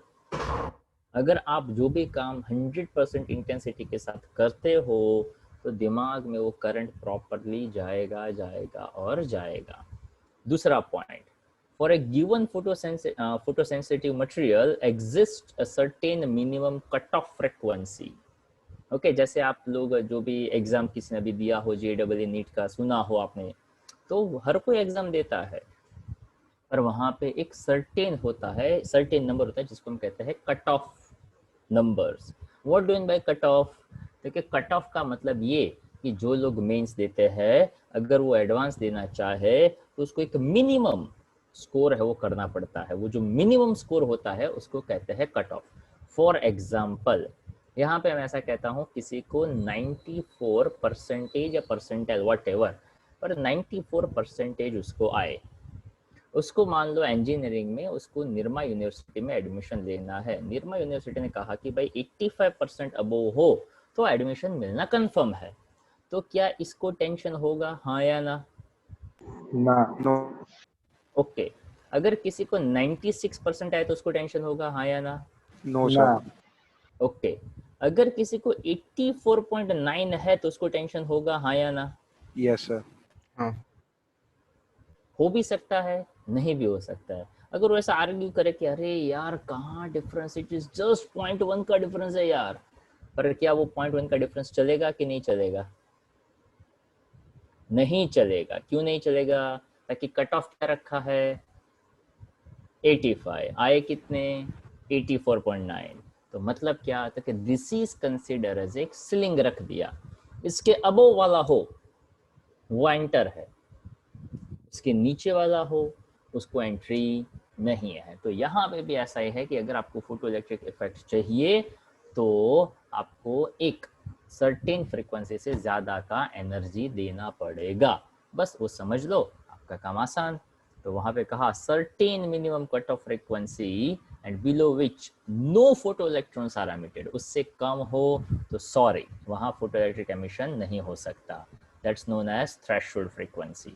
अगर आप जो भी काम 100% इंटेंसिटी के साथ करते हो तो दिमाग में वो करंट प्रॉपरली जाएगा और जाएगा। दूसरा point, for a given photosensitive material exist a certain minimum cut off frequency. Okay, जैसे आप लोग जो भी एग्जाम किसी ने भी दिया हो, JEE नीट का सुना हो आपने, तो हर कोई एग्जाम देता है, पर वहां पे एक सर्टेन होता है, सर्टेन नंबर होता है जिसको हम कहते हैं cut off numbers. What do mean by cut off? देखिए, कट ऑफ का मतलब ये कि जो लोग मेंस देते हैं, अगर वो एडवांस देना चाहे तो उसको एक मिनिमम स्कोर है वो करना पड़ता है, वो जो मिनिमम स्कोर होता है उसको कहते हैं कट ऑफ। फॉर एग्जाम्पल, यहाँ पे मैं ऐसा कहता हूँ किसी को 94% या परसेंटाइल वट एवर, पर 94% उसको आए, उसको मान लो इंजीनियरिंग में उसको निरमा यूनिवर्सिटी में एडमिशन लेना है। निरमा यूनिवर्सिटी ने कहा कि भाई 85% अबोव हो तो एडमिशन मिलना कंफर्म है, तो क्या इसको टेंशन होगा, हाँ या ना? नो। ओके, अगर किसी को 96% आए तो उसको टेंशन होगा, हाँ या ना? No sir. ओके, अगर किसी को 84.9 है तो उसको टेंशन होगा, हाँ या ना? Yes sir. हाँ। हो भी सकता है, नहीं भी हो सकता है। अगर वो ऐसा आर्ग्यू करे कि अरे यार कहाँ डिफरेंस, इट इज जस्ट 0.1 का डिफरेंस है यार, पर क्या वो 0.1 का डिफरेंस चलेगा कि नहीं चलेगा? नहीं चलेगा। क्यों नहीं चलेगा? ताकि कट ऑफ क्या रखा है? 85। आए कितने? 84.9। तो मतलब क्या? तो कि दिस इज कंसिडर एज एक सीलिंग रख दिया। इसके अबव वाला हो वो एंटर है, इसके नीचे वाला हो उसको एंट्री नहीं है। तो यहाँ पे भी ऐसा ही है कि अगर आपको फोटो इलेक्ट्रिक इफेक्ट चाहिए तो आपको एक सर्टेन फ्रीक्वेंसी से ज़्यादा का एनर्जी देना पड़ेगा। बस वो समझ लो, आपका काम आसान। तो वहाँ पे कहा certain minimum cut off frequency and below which no photo electrons are emitted. उससे कम हो तो सॉरी, वहाँ फोटो इलेक्ट्रिक एमिशन नहीं हो सकता। That's known as threshold frequency.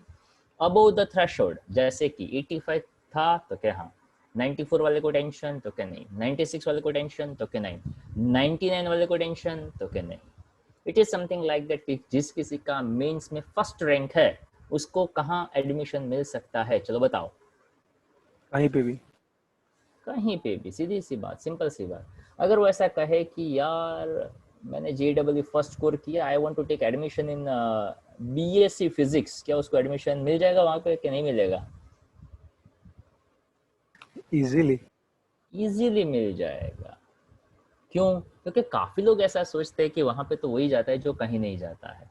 Above the threshold, जैसे कि 85 था तो क्या हाँ, 94 वाले को टेंशन तो क्या नहीं, 96 वाले को टेंशन तो क्या नहीं, 99 वाले को टेंशन तो क्या नहीं। It is something like that कि जिस किसी का मेंस में फर्स्ट रैंक है उसको कहाँ एडमिशन मिल सकता है? चलो बताओ। कहीं पे भी। कहीं पे भी, सीधी सी बात, सिंपल सी बात। अगर वो ऐसा कहे कि यार मैंने JEE फर्स्ट स्कोर किया, I want to take admission in BSc physics, क्या उसको एडमिशन मिल जाएगा वहां पे कि नहीं मिलेगा? इजीली मिल जाएगा। क्यों? क्योंकि काफी लोग ऐसा सोचते हैं कि वहां पे तो वही जाता है जो कहीं नहीं जाता है।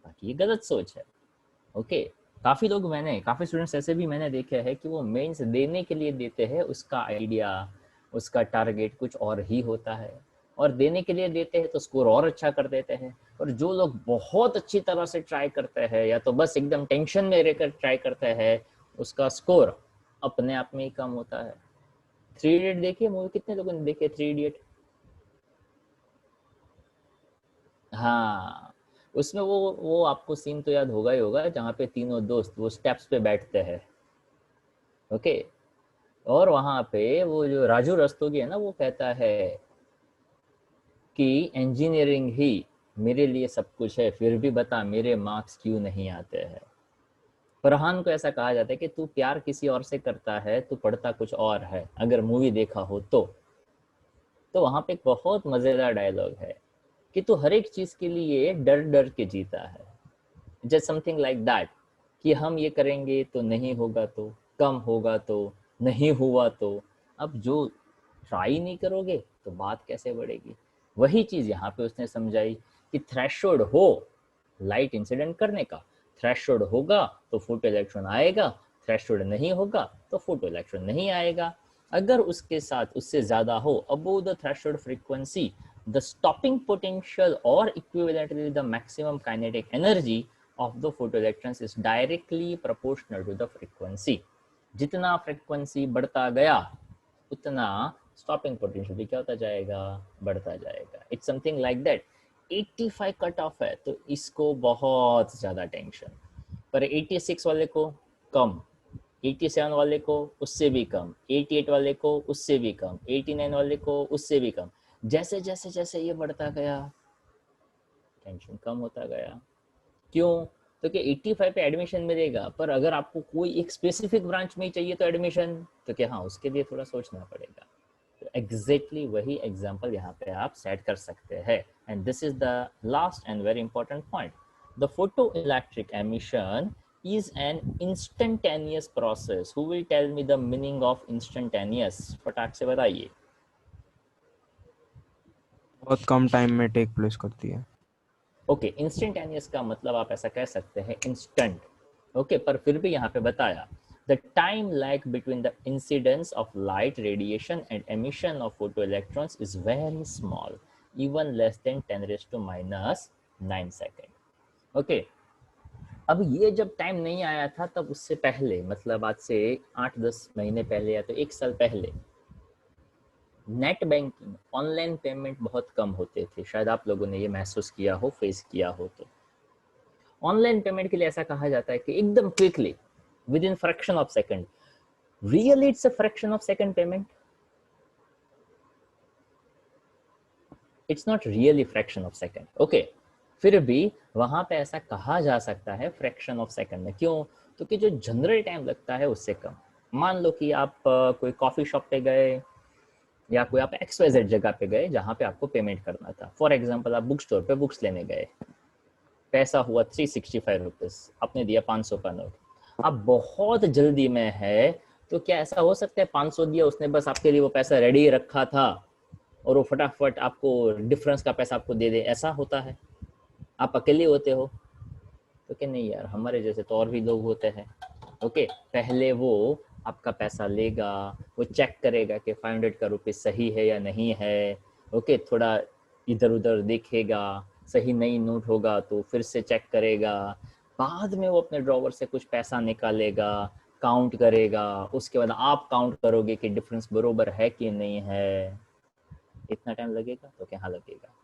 बाकी ये गलत सोच है। ओके, काफी लोग, काफी स्टूडेंट्स ऐसे भी मैंने देखे हैं कि वो मेंस देने के लिए देते हैं, उसका आइडिया, उसका टारगेट कुछ और ही होता है, और देने के लिए देते हैं तो स्कोर और अच्छा कर देते हैं। और जो लोग बहुत अच्छी तरह से ट्राई करते हैं या तो बस एकदम टेंशन में रहकर ट्राई करते हैं, उसका स्कोर अपने आप में ही कम होता है। 3 इडियट देखिए मूवी, कितने लोगों ने देखे 3 इडियट? हाँ, उसमें वो आपको सीन तो याद होगा ही होगा जहाँ पे तीनों दोस्त वो स्टेप्स पे बैठते हैं। ओके, और वहाँ पे वो जो राजू रस्तोगी है ना, वो कहता है कि इंजीनियरिंग ही मेरे लिए सब कुछ है, फिर भी बता मेरे मार्क्स क्यों नहीं आते हैं। फरहान को ऐसा कहा जाता है कि तू प्यार किसी और से करता है, तू पढ़ता कुछ और है, अगर मूवी देखा हो तो वहाँ पे एक बहुत मज़ेदार डायलॉग है कि तू हर एक चीज़ के लिए डर डर के जीता है। जस्ट समथिंग लाइक दैट कि हम ये करेंगे तो नहीं होगा, तो कम होगा, तो नहीं हुआ तो। अब जो ट्राई नहीं करोगे तो बात कैसे बढ़ेगी? वही चीज़ यहाँ पे उसने समझाई कि थ्रेशोल्ड हो लाइट इंसिडेंट करने का, थ्रेशोल्ड होगा तो फोटो इलेक्ट्रॉन आएगा, थ्रेशोल्ड नहीं होगा तो फोटो इलेक्ट्रॉन नहीं आएगा। अगर उसके साथ उससे ज़्यादा हो, above the threshold frequency, the stopping potential or equivalently the maximum kinetic energy of the photoelectrons is directly proportional to the frequency. जितना फ्रीक्वेंसी बढ़ता गया उतना स्टॉपिंग पोटेंशियल भी क्या होता जाएगा? बढ़ता जाएगा। It's something like that. 85 cut off है तो इसको बहुत ज़्यादा टेंशन, पर 86 वाले को कम, 87 वाले को उससे भी कम, 88 वाले को उससे भी कम, 89 वाले को उससे भी कम। जैसे जैसे जैसे ये बढ़ता गया टेंशन कम होता गया। क्यों? तो कि 85 पे एडमिशन मिलेगा, पर अगर आपको कोई एक स्पेसिफिक ब्रांच में ही चाहिए तो एडमिशन, तो क्या हाँ उसके लिए थोड़ा सोचना पड़ेगा। तो एग्जैक्टली वही एग्जांपल यहाँ पे आप सेट कर सकते हैं। And this is the last and very important point. The photo electric emission is an instantaneous process. Who will tell me the meaning of instantaneous? फटाक से बताइए। बहुत कम टाइम में टेक प्लेस करती है। ओके, इंस्टेंटेनियस का मतलब आप ऐसा कह सकते हैं इंस्टेंट। ओके, पर फिर भी यहाँ पे बताया the time lag between the incidence of light radiation and emission of photo electrons is very small, even less than 10⁻⁹ second. Okay, अब ये जब टाइम नहीं आया था तब उससे पहले, मतलब आज से 8-10 महीने पहले या तो 1 साल पहले, नेट बैंकिंग, ऑनलाइन पेमेंट बहुत कम होते थे। शायद आप लोगों ने ये महसूस किया हो, फेस किया हो। तो ऑनलाइन पेमेंट के लिए ऐसा कहा जाता है कि एकदम quickly, with in fraction of second. Really it's a fraction of second payment? It's not really fraction of second. Okay, फिर भी वहां पे ऐसा कहा जा सकता है फ्रैक्शन ऑफ सेकंड में। क्यों? तो कि जो जनरल टाइम लगता है उससे कम। मान लो कि आप कोई कॉफी शॉप पे गए या कोई आप XYZ जगह पे गए जहाँ पे आपको पेमेंट करना था। फॉर एग्जांपल आप बुक स्टोर पे बुक्स लेने गए, पैसा हुआ 365 रुपीज, आपने दिया 500 का नोट, अब बहुत जल्दी में है, तो क्या ऐसा हो सकता है 500 दिया उसने, बस आपके लिए वो पैसा रेडी रखा था और वो फटाफट आपको डिफरेंस का पैसा आपको दे दे, ऐसा होता है? आप अकेले होते हो? तो क्या नहीं यार, हमारे जैसे तो और भी लोग होते हैं। ओके, पहले वो आपका पैसा लेगा, वो चेक करेगा कि 500 का रुपये सही है या नहीं है। ओके, थोड़ा इधर उधर देखेगा, सही नहीं नोट होगा तो फिर से चेक करेगा, बाद में वो अपने ड्रॉवर से कुछ पैसा निकालेगा, काउंट करेगा, उसके बाद आप काउंट करोगे कि डिफरेंस बरोबर है कि नहीं है। इतना टाइम लगेगा? तो क्या लगेगा।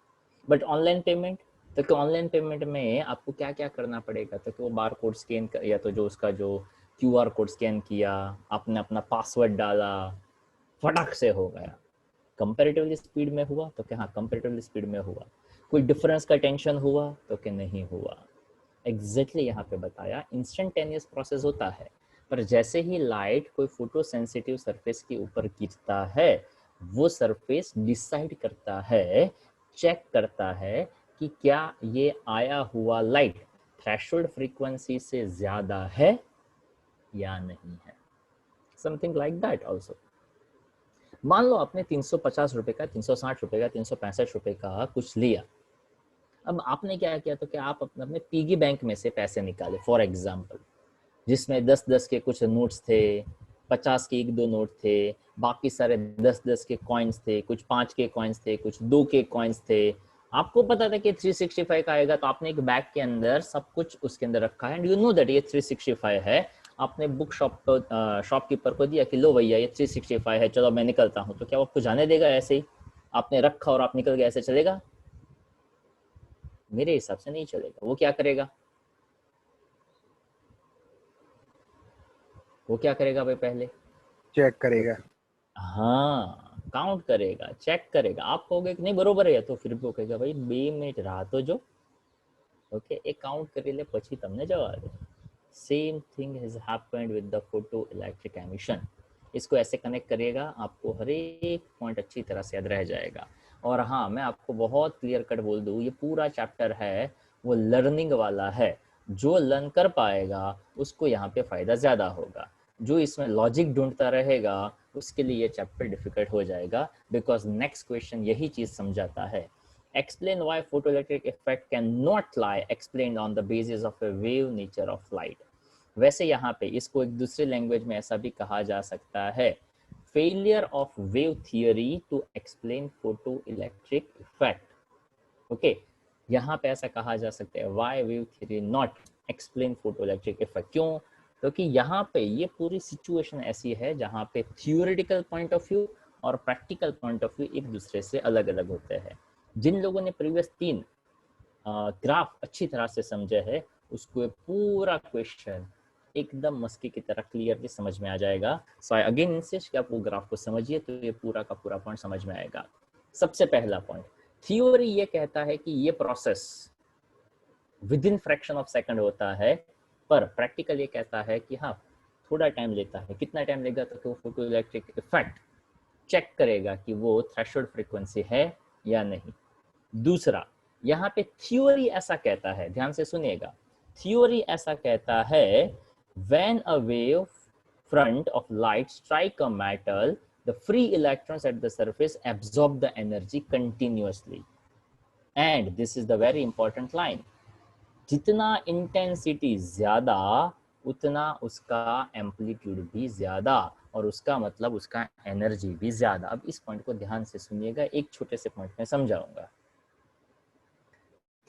बट ऑनलाइन पेमेंट, तो कि ऑनलाइन पेमेंट में आपको क्या क्या करना पड़ेगा, तो कि वो बार कोड स्कैन या तो जो उसका जो QR कोड स्कैन किया, आपने अपना पासवर्ड डाला, फटाक से हो गया। कंपैरेटिवली स्पीड में हुआ? तो क्या हाँ, कंपैरेटिवली स्पीड में हुआ। कोई डिफरेंस का टेंशन हुआ? तो क्या नहीं हुआ। एग्जैक्टली यहाँ पे बताया, इंस्टेंटेनियस प्रोसेस होता है, पर जैसे ही लाइट कोई फोटो सेंसिटिव सरफेस के ऊपर गिरता है, वो सरफेस डिसाइड करता है, चेक करता है कि क्या ये आया हुआ लाइट थ्रेशोल्ड फ्रीक्वेंसी से ज्यादा है या नहीं है। Something like that also. मान लो आपने 350 रुपए का, 360 रुपए का, 365 रुपए का कुछ लिया। अब आपने क्या किया, तो क्या आप अपने पिगी बैंक में से पैसे निकाले, फॉर एग्जाम्पल, जिसमें 10-10 के कुछ नोट्स थे, 50 के 1-2 नोट थे, बाकी सारे 10-10 के कॉइन्स थे, कुछ 5 के कॉइन्स थे, कुछ 2 के कॉइन्स थे। आपको पता था कि 365 का आएगा, तो आपने एक बैग के अंदर सब कुछ उसके अंदर रखा है, एंड यू नो दैट ये 365 है। आपने बुक शॉपकीपर को दिया कि लो भैया ये 365 है, चलो मैं निकलता हूँ। तो क्या वो आपको जाने देगा ऐसे ही? आपने रखा और आप निकल गए, ऐसे चलेगा? मेरे हिसाब से नहीं चलेगा। वो क्या करेगा, वो क्या करेगा भाई, पहले चेक करेगा। हाँ, काउंट करेगा, चेक करेगा। आप कहोगे कि नहीं बरोबर है, तो फिर भी वो कहेगा भाई 2 मिनट रहा तो जो, ओके, एक काउंट कर ले પછી તમને જવા દે। Same thing has happened with the photo electric emission. इसको ऐसे कनेक्ट करिएगा, आपको हर एक पॉइंट अच्छी तरह से याद रह जाएगा। और हाँ, मैं आपको बहुत क्लियर कट बोल दूँ, ये पूरा चैप्टर है वो लर्निंग वाला है। जो लर्न कर पाएगा उसको यहाँ पे फायदा ज्यादा होगा। जो इसमें लॉजिक ढूंढता रहेगा उसके लिए ये चैप्टर डिफिकल्ट हो जाएगा, बिकॉज नेक्स्ट क्वेश्चन यही चीज समझाता है। Explain why photoelectric effect cannot lie explained on the basis of a wave nature of light। वैसे यहाँ पे इसको एक दूसरे लैंग्वेज में ऐसा भी कहा जा सकता है, failure of wave theory to explain photo electric effect. Okay, यहाँ पे ऐसा कहा जा सकता है, why wave theory not explain photo electric effect. क्यों? क्योंकि यहाँ पे ये पूरी सिचुएशन ऐसी है जहाँ पे थियोरिटिकल पॉइंट ऑफ व्यू और प्रैक्टिकल पॉइंट ऑफ व्यू एक दूसरे से अलग अलग होते हैं। जिन लोगों ने प्रीवियस 3 ग्राफ अच्छी तरह से समझे है, उसको पूरा क्वेश्चन एकदम मस्की की तरह क्लियरली समझ में आ जाएगा। सो आई अगेन इंसिस्ट कि आप वो ग्राफ को समझिए, तो ये पूरा का पूरा पॉइंट समझ में आएगा। सबसे पहला पॉइंट, थियोरी ये कहता है कि ये process with in fraction of second होता है, पर प्रैक्टिकल ये कहता है कि हाँ थोड़ा टाइम लेता है। कितना टाइम लेगा? तो वो फोटो इलेक्ट्रिक इफेक्ट चेक करेगा कि वो थ्रेशोल्ड फ्रीक्वेंसी है या नहीं। दूसरा, यहाँ पे थ्योरी ऐसा कहता है, ध्यान से सुनिएगा, थ्योरी ऐसा कहता है when a wave front of light strike a metal, the free electrons at the surface absorb the energy continuously, and this is the very important line, जितना इंटेंसिटी ज्यादा उतना उसका एम्पलीट्यूड भी ज्यादा, और उसका मतलब उसका एनर्जी भी ज्यादा। अब इस पॉइंट को ध्यान से सुनिएगा, एक छोटे से पॉइंट में समझाऊंगा।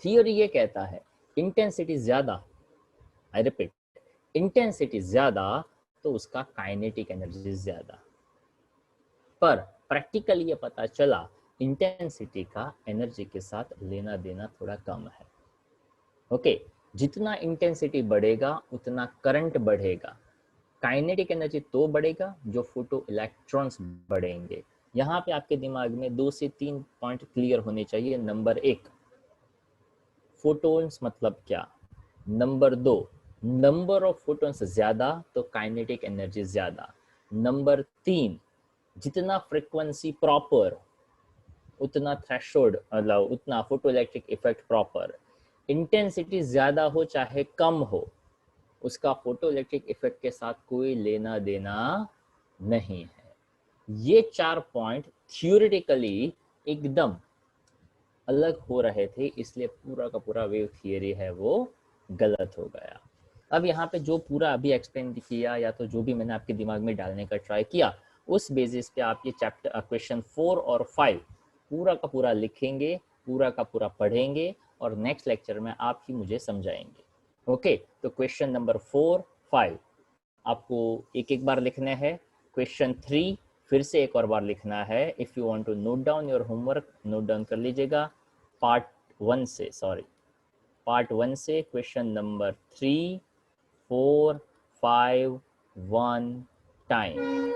थियोरी ये कहता है इंटेंसिटी ज्यादा, आई रिपीट, इंटेंसिटी ज्यादा तो उसका काइनेटिक एनर्जी ज्यादा। पर प्रैक्टिकली ये पता चला इंटेंसिटी का एनर्जी के साथ लेना देना थोड़ा कम है। ओके, जितना इंटेंसिटी बढ़ेगा उतना करंट बढ़ेगा, काइनेटिक एनर्जी तो बढ़ेगा जो फोटो इलेक्ट्रॉन्स बढ़ेंगे। यहाँ पे आपके दिमाग में 2 से 3 पॉइंट क्लियर होने चाहिए। नंबर 1, फोटोन्स मतलब क्या। नंबर 2, नंबर ऑफ फोटोन्स ज्यादा तो काइनेटिक एनर्जी ज्यादा। नंबर 3, जितना फ्रीक्वेंसी प्रॉपर उतना थ्रेशोल्ड, मतलब उतना photo electric effect proper. Intensity ज्यादा हो चाहे कम हो, उसका फोटो इलेक्ट्रिक इफेक्ट के साथ कोई लेना देना नहीं है। ये 4 पॉइंट थियोरेटिकली एकदम अलग हो रहे थे, इसलिए पूरा का पूरा वेव थियरी है वो गलत हो गया। अब यहाँ पे जो पूरा अभी एक्सप्लेन किया या तो जो भी मैंने आपके दिमाग में डालने का ट्राई किया, उस बेसिस पे आप ये चैप्टर क्वेश्चन 4 और 5 पूरा का पूरा लिखेंगे, पूरा का पूरा पढ़ेंगे और नेक्स्ट लेक्चर में आप ही मुझे समझाएंगे। ओके, तो क्वेश्चन नंबर 4, 5 आपको एक एक बार लिखना है। क्वेश्चन 3 फिर से एक और बार लिखना है। If you want to note down your homework, note down कर लीजिएगा। पार्ट 1 से क्वेश्चन नंबर 3, 4, 5, 1 टाइम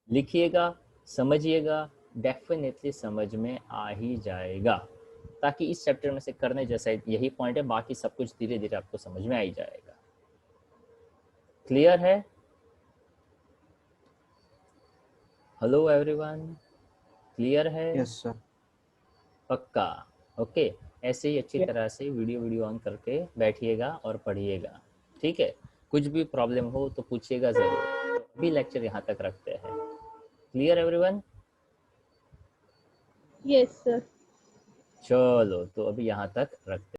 लिखिएगा, समझिएगा, डेफिनेटली समझ में आ ही जाएगा। ताकि इस चैप्टर में से करने जैसा यही पॉइंट है, बाकी सब कुछ धीरे धीरे आपको समझ में आ ही जाएगा। क्लियर है? हेलो एवरीवन, क्लियर है? Yes sir. पक्का? ओके, ऐसे ही अच्छी तरह से वीडियो ऑन करके बैठिएगा और पढ़िएगा, ठीक है? कुछ भी प्रॉब्लम हो तो पूछिएगा ज़रूर। अभी लेक्चर यहाँ तक रखते हैं। Clear everyone? Yes sir. चलो, तो अभी यहाँ तक रखते हैं।